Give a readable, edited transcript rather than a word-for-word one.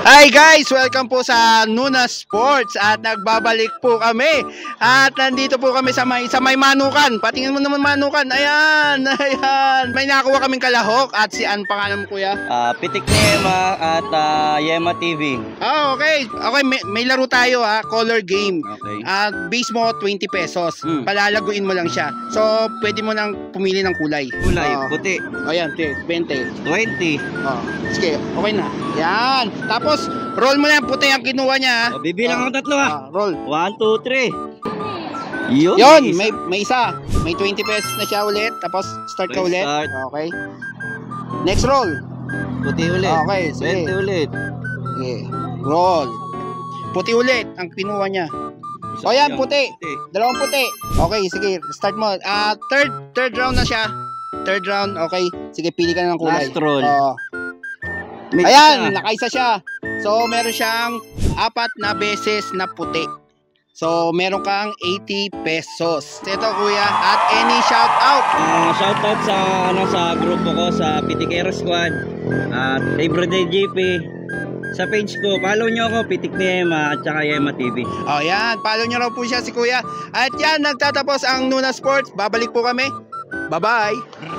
Hi guys! Welcome po sa Nuna Sports at nagbabalik po kami at nandito po kami sa may manukan. Patingin mo naman manukan. Ayan! Ayan! May nakuha kaming kalahok at si An pangalan mo kuya? Pitik ni Yema at Yema TV. Okay. Okay, may laro tayo color game. Okay. Base mo 20 pesos. Palalaguin mo lang siya. So, pwede mo nang pumili ng kulay. Kulay, puti. Ayan, 20. 20. Sige, okay na. Yan. Tapos, roll mo na yung puti ang kinuha niya. Bibilang ako tatlo Roll. 1, 2, 3. Yun, may isa. May 20 pesos na siya ulit. Tapos, start ka ulit. Start. Okay. Next roll. Puti ulit. Okay, sige. 20 ulit. Okay. Roll. Puti ulit ang kinuha niya. O yan, puti. Dalawang puti. Okay, sige. Start mo. Third round na siya. Third round, okay. Sige, pili ka na ng kulay. Last roll. Ayan, nakaisa siya. So, meron siyang 4 na beses na puti. So, meron kang 80 pesos. Ito, kuya. At any shout out? Shout out sa grupo ko sa Pitikero Squad at Everyday GP. Sa page ko, follow nyo ako, Pitik ni Yema at saka Yema TV. O, yan. Follow nyo raw po siya si kuya. At yan, nagtatapos ang Nuna Sports. Babalik po kami. Bye-bye.